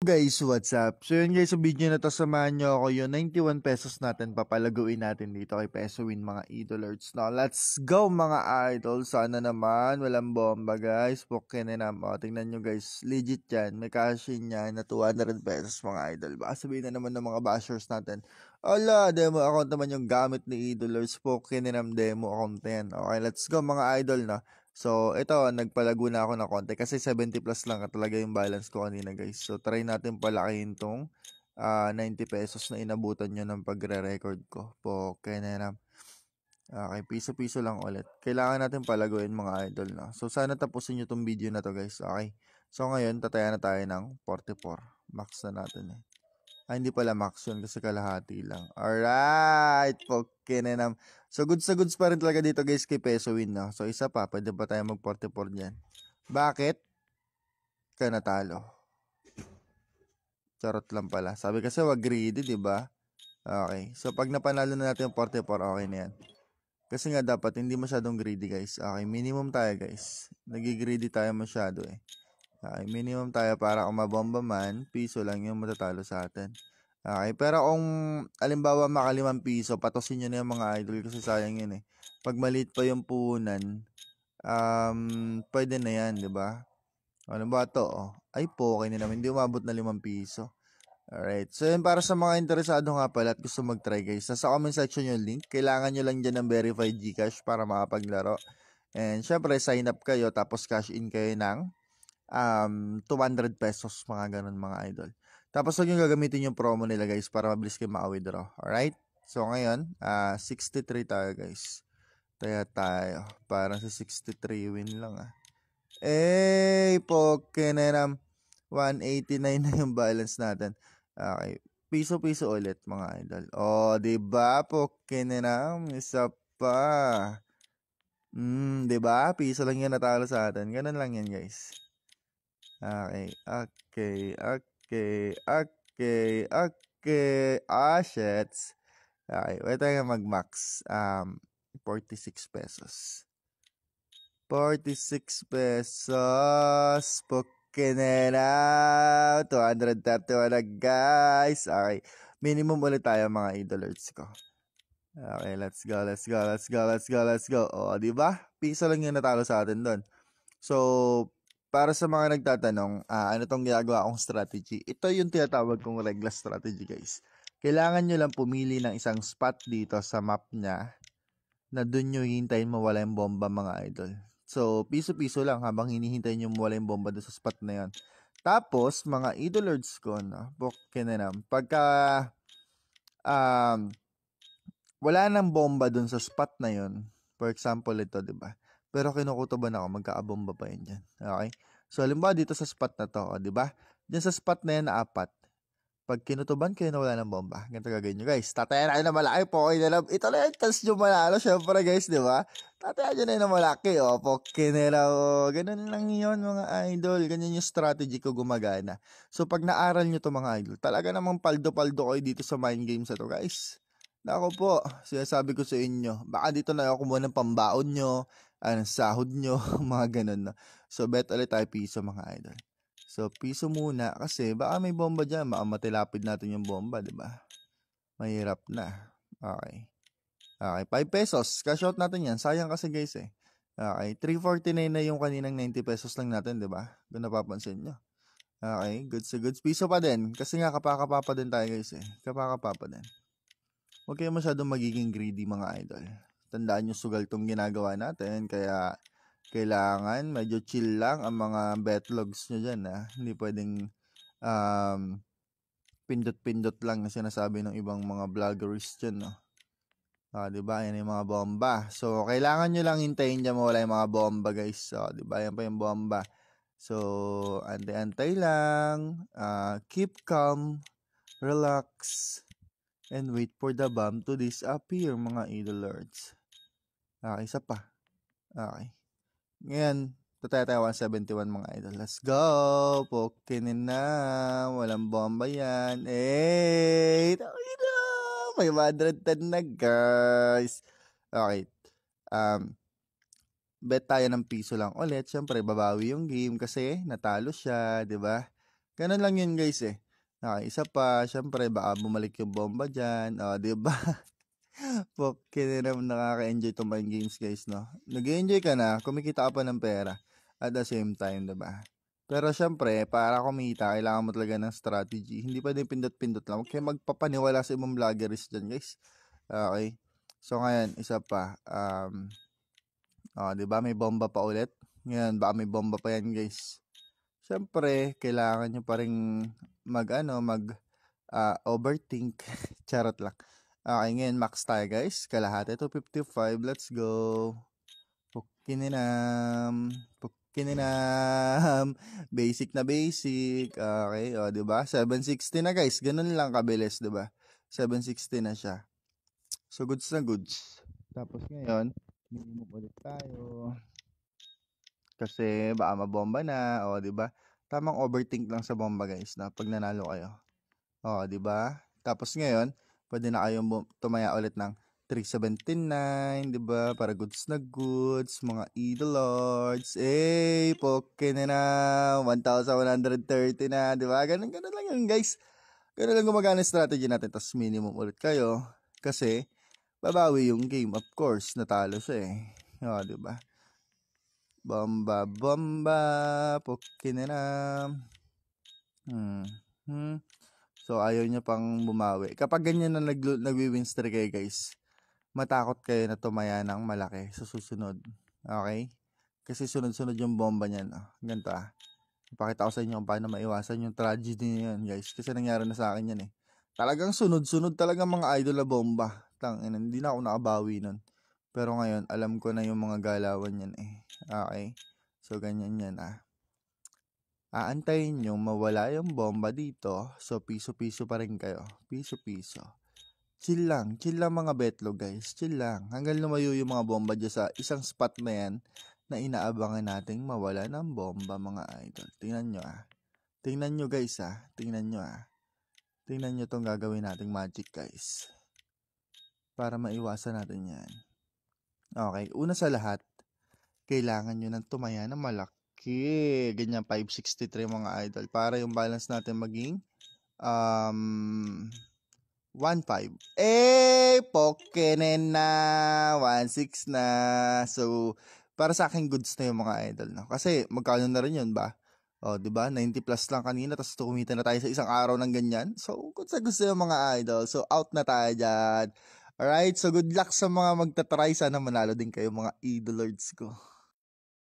Guys, what's up? So yun guys, sa video na to, samahan nyo ako yung 91 pesos natin, papalaguin natin dito kay Peso Win mga idolers. Now, let's go mga idol. Sana naman, walang bomba guys. Pukin na naman. O, tingnan nyo guys, legit yan. May cash in yan na 200 pesos mga idol. Baka sabihin na naman ng mga bashers natin, ala, demo account naman yung gamit ni idolers. Pukin na naman demo account yan. Okay, let's go mga idol na. So, ito, nagpalago na ako ng konti kasi 70 plus lang talaga yung balance ko kanina guys. So, try natin palakihin tong 90 pesos na inabutan nyo ng pagre-record ko. Okay na lang. Okay, piso-piso lang ulit. Kailangan natin palaguin mga idol na. So, sana tapusin nyo tong video na to guys. Okay. So, ngayon, tataya na tayo ng 44. Max na natin eh. Hindi pala max yun kasi kalahati lang. Alright, okay na naman. So, goods na goods pa rin talaga dito guys kay Peso Win, no? So, isa pa, pwede pa tayo mag-44 dyan. Bakit? Ka natalo. Charot lang pala. Sabi kasi wag greedy, di ba? Okay. So, pag napanalo na natin yung 44, okay na yan. Kasi nga dapat hindi masyadong greedy guys. Okay, minimum tayo guys. Nagigreedy tayo masyado eh. Okay, minimum tayo para kung mabomba man, piso lang yung matatalo sa atin. Okay, pero kung alimbawa maka 5 piso, patosin nyo na yung mga idol kasi sayang yun eh. Pag maliit pa yung puhunan, pwede na yan, di ba? Ano ba to? Oh? Ay po, okay na naman. Hindi umabot na 5 piso. Alright, so yun para sa mga interesado nga pala at gusto mag-try guys. Nasa comment section yung link. Kailangan nyo lang dyan ng verified Gcash para makapaglaro. And syempre, sign up kayo tapos cash in kayo ng 200 pesos, mga ganun mga idol. Tapos huwag yung gagamitin yung promo nila guys para mabilis kayo maka-withdraw. Alright? So ngayon, 63 tayo guys. Tayo. Parang sa 63 win lang Pokenenam. 189 na yung balance natin. Okay. Piso-piso ulit mga idol. O, diba? Pokenenam. Isa pa. Diba? Piso lang yan natalo sa atin. Ganun lang yan guys. Okay. Shits. Okay, wait tayo mag-max. 46 pesos. 46 pesos. Pukinera. 231 na guys. Okay. Minimum ulit tayo mga idolers ko. Okay, let's go. O, diba? Piso lang yung natalo sa atin doon. So, para sa mga nagtatanong, ano tong ginagawa kong strategy? Ito yung tinatawag kong regla strategy, guys. Kailangan nyo lang pumili ng isang spot dito sa map niya na dun nyo hihintayin mawala yung bomba, mga idol. So, piso-piso lang habang hinihintay nyo mawala yung bomba doon sa spot na yon. Tapos, mga idolords ko, pagka wala nang bomba doon sa spot na yon, for example ito, di ba? Pero kinukutoban ako, magkaabomba pa yun dyan. Okay? So, halimbawa dito sa spot na to, di ba? Diyan sa spot na yan na 4. Pag kinutuban kayo na wala ng bomba, ganito gagawin nyo guys. Tatayan na malaki po, okay na lang. Ito na yung chance nyo manalo, syempre guys, di ba? Tatayan nyo na malaki, poke nila, ganun lang yun mga idol. Ganyan yung strategy ko gumagana. So, pag naaral nyo to mga idol, talaga namang paldo-paldo kayo dito sa mind games na to guys. Nako po, sinasabi ko sa inyo, baka dito na ako kumuha ng pambaon nyo, sahod nyo, mga ganun. No? So, bet ulit tayo piso mga idol. So, piso muna kasi baka may bomba dyan. Baka matilapid natin yung bomba, di ba? Mahirap na. Okay. Okay, 5 pesos. Cash out natin yan. Sayang kasi guys eh. Okay, 349 na yung kaninang 90 pesos lang natin, di ba? Kung napapansin nyo. Okay, goods. Piso pa din. Kasi nga kapaka pa din tayo guys eh. Kapaka pa din. Huwag kayo masyadong magiging greedy mga idol. Tandaan nyo sugal tong ginagawa natin. Kaya kailangan medyo chill lang ang mga betlogs nyo dyan. Hindi pwedeng pindot-pindot lang na sinasabi ng ibang mga vloggers dyan. No? Diba? Yan yung mga bomba. So, kailangan nyo lang hintayin dyan mawala yung mga bomba guys. So, diba? Yan pa yung bomba. So, antay-antay lang. Keep calm. Relax. And wait for the bomb to disappear mga idolords. Okay, isa pa. Okay. Ngayon, tataya tayo 171 mga idol. Let's go! Pokinin na. Walang bomba yan. May 110 na guys. Okay. Bet tayo ng piso lang ulit. Siyempre, babawi yung game kasi natalo siya, di ba? Ganun lang yun guys eh. Okay, isa pa, syempre baka bumalik yung bomba dyan. O, di ba? Poke na naman nakaka-enjoy itong mind games guys, no? Nag-enjoy ka na, kumikita ka pa ng pera at the same time, di ba? Pero syempre, para kumita, kailangan mo talaga ng strategy. Hindi pa din pindot-pindot lang. Huwag kayo magpapaniwala sa ibang vloggeries dyan, guys. Okay? So, ngayon, isa pa. Di ba? May bomba pa ulit. Ngayon, baka may bomba pa yan, guys. Syempre, kailangan nyo pa rin overthink. Charot lang. Okay, ngayon, max tayo, guys. Kalahati, 255. Let's go. Pukininam. Pukininam. Basic na basic. Okay, o, diba? 760 na, guys. Ganun lang kabilis, diba? 760 na siya. So, goods na goods. Tapos ngayon, minimum ulit tayo. Kasi baka mabomba na, o, diba? Tamang overthink lang sa bomba, guys, na pag nanalo kayo. O, diba? Tapos ngayon, pwede na kayong tumaya ulit ng 379, diba? Para goods na goods, mga idolords. Poke na na, 1,130 na, diba? Ganun lang yun, guys. Ganun lang gumagana strategy natin. Tapos minimum ulit kayo. Kasi, babawi yung game. Of course, natalo siya eh. O, diba? Bomba, poke na na. So, ayaw niya pang bumawi. Kapag ganyan na nagwi-win streak kayo, guys, matakot kayo na tumaya ng malaki sa susunod. Okay? Kasi sunod-sunod yung bomba niyan. Ganito Ipakita ko sa inyo kung paano maiwasan yung tragedy niyan, guys. Kasi nangyari na sa akin yan eh. Talagang sunod-sunod talaga mga idol na bomba. Hindi na ako nakabawi nun. Pero ngayon, alam ko na yung mga galawan yan eh. Okay? So, ganyan yan Aantayin nyo mawala yung bomba dito. So, piso-piso pa rin kayo. Piso-piso. Chill lang mga betlog guys. Chill lang. Hanggang lumayo yung mga bomba dyan sa isang spot na yan na inaabangan nating mawala ng bomba mga idol. Tingnan nyo Tingnan nyo guys Tingnan nyo Tingnan nyo tong gagawin nating magic guys. Para maiwasan natin yan. Okay. Una sa lahat, kailangan nyo nang tumaya na malaki. Ganyan 563 mga idol. Para yung balance natin maging 1.5. Pokenen na 1.6 na. So, para sa akin goods na yung mga idol, no? Kasi magkano na rin yun ba? O, di ba? 90 plus lang kanina, tapos kumita na tayo sa isang araw ng ganyan. So, goods na gusto yung mga idol. So, out na tayo dyan. Alright, so good luck sa mga magtatry. Sana manalo din kayo mga idolords ko.